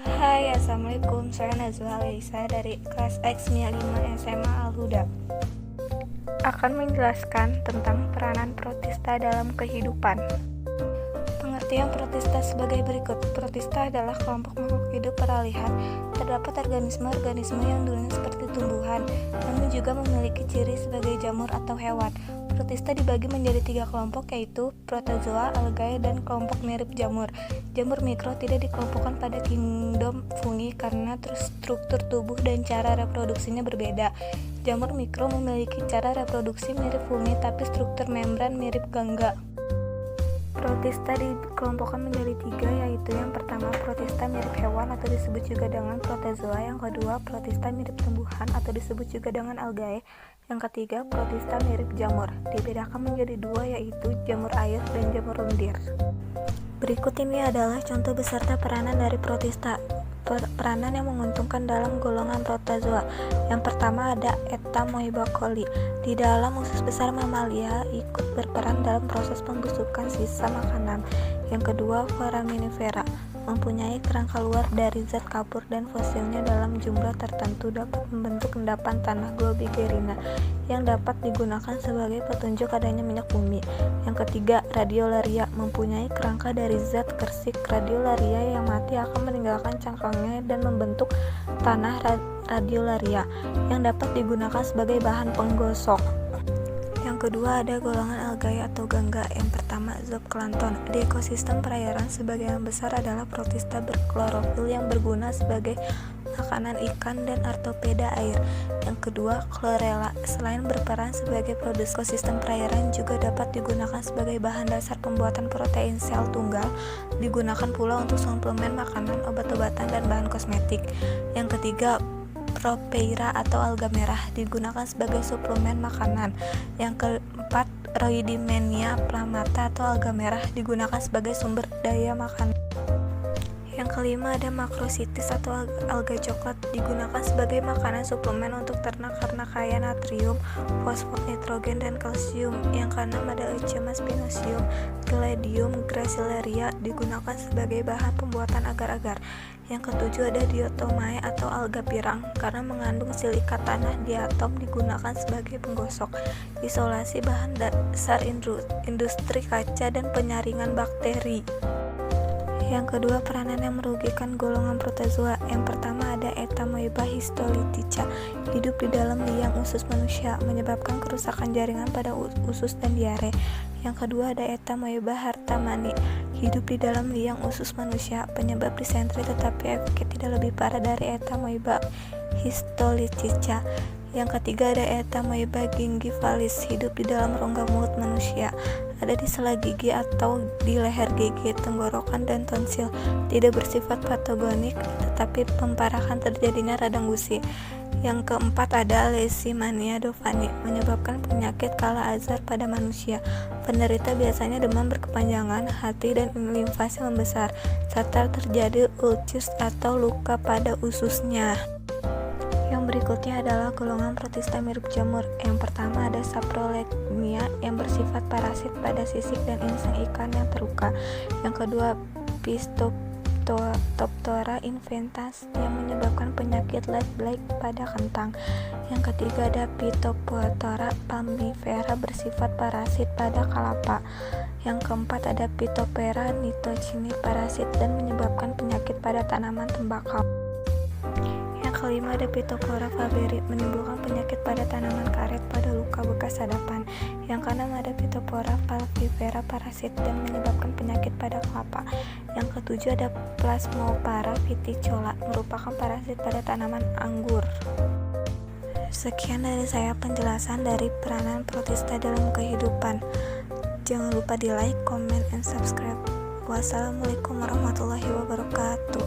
Hai, Assalamualaikum. Saya Nazwa Alisa dari kelas X 5 SMA Al-Huda. Akan menjelaskan tentang peranan protista dalam kehidupan. Pengertian protista sebagai berikut. Protista adalah kelompok makhluk hidup peralihan. Terdapat organisme-organisme yang dulunya seperti tumbuhan, namun juga memiliki ciri sebagai jamur atau hewan. Protista dibagi menjadi 3 kelompok, yaitu protozoa, algae, dan kelompok mirip jamur. Jamur mikro tidak dikelompokkan pada kingdom fungi karena struktur tubuh dan cara reproduksinya berbeda. Jamur mikro memiliki cara reproduksi mirip fungi tapi struktur membran mirip gangga. Protista dikelompokkan menjadi 3, yaitu yang pertama protista mirip hewan atau disebut juga dengan protozoa, yang kedua protista mirip tumbuhan atau disebut juga dengan algae, yang ketiga protista mirip jamur. Dibedakan menjadi 2, yaitu jamur air dan jamur lendir. Berikut ini adalah contoh beserta peranan dari protista. Peranan yang menguntungkan dalam golongan protozoa. Yang pertama ada Entamoeba coli. Di dalam usus besar mamalia ikut berperan dalam proses pembusukan sisa makanan. Yang kedua Foraminifera, mempunyai kerangka luar dari zat kapur dan fosilnya dalam jumlah tertentu dapat membentuk endapan tanah Globigerina yang dapat digunakan sebagai petunjuk adanya minyak bumi. Yang ketiga Radiolaria, mempunyai kerangka dari zat kersik. Radiolaria yang mati akan meninggalkan cangkangnya dan membentuk tanah radiolaria yang dapat digunakan sebagai bahan penggosok. Yang kedua ada golongan algae atau gangga. Yang pertama zooplankton. Di ekosistem perairan sebagian besar adalah protista berklorofil yang berguna sebagai makanan ikan dan artropeda air. Yang kedua chlorella, selain berperan sebagai produsen ekosistem perairan juga dapat digunakan sebagai bahan dasar pembuatan protein sel tunggal, digunakan pula untuk suplemen makanan, obat-obatan, dan bahan kosmetik. Yang ketiga Propera atau alga merah, digunakan sebagai suplemen makanan. Yang keempat Rhoidemania plamata atau alga merah, digunakan sebagai sumber daya makanan. Yang kelima ada Macrocystis atau alga coklat, digunakan sebagai makanan suplemen untuk ternak karena kaya natrium, fosfor, nitrogen, dan kalsium. Yang keenam ada Euchema spinosum, Gladium gracilaria, digunakan sebagai bahan pembuatan agar-agar. Yang ketujuh ada Diatomae atau alga pirang, karena mengandung silika tanah di atom, digunakan sebagai penggosok, isolasi bahan dasar industri kaca, dan penyaringan bakteri. Yang kedua peranan yang merugikan golongan protozoa. Yang pertama ada Entamoeba histolytica, hidup di dalam liang usus manusia, menyebabkan kerusakan jaringan pada usus dan diare. Yang kedua ada Entamoeba hartamani, hidup di dalam liang usus manusia, penyebab disentri tetapi efeknya tidak lebih parah dari Entamoeba histolytica. Yang ketiga ada Entamoeba gingivalis, hidup di dalam rongga mulut manusia, ada di sela gigi atau di leher gigi, tenggorokan, dan tonsil, tidak bersifat patogenik tetapi pemparahan terjadinya radang gusi. Yang keempat ada Leishmania dovani, menyebabkan penyakit kala azar pada manusia. Penderita biasanya demam berkepanjangan, hati dan limfas yang membesar, serta terjadi ulcus atau luka pada ususnya. Yang berikutnya adalah golongan protista mirip jamur. Yang pertama ada Saprolegnia yang bersifat parasit pada sisik dan insang ikan yang terluka. Yang kedua Pistoptora inventas yang menyebabkan penyakit lead blight pada kentang. Yang ketiga ada Phytophthora palmifera bersifat parasit pada kalapa. Yang keempat ada Phytophthora nittokini parasit dan menyebabkan penyakit pada tanaman tembakau. Yang kelima ada Phytophthora faberi, menimbulkan penyakit pada tanaman karet pada luka bekas sadapan. Yang keenam ada Phytophthora palmifera parasit dan menyebabkan penyakit pada kelapa. Yang ketujuh ada Plasmopara viticola, merupakan parasit pada tanaman anggur. Sekian dari saya penjelasan dari peranan protista dalam kehidupan. Jangan lupa di like, comment, and subscribe. Wassalamualaikum warahmatullahi wabarakatuh.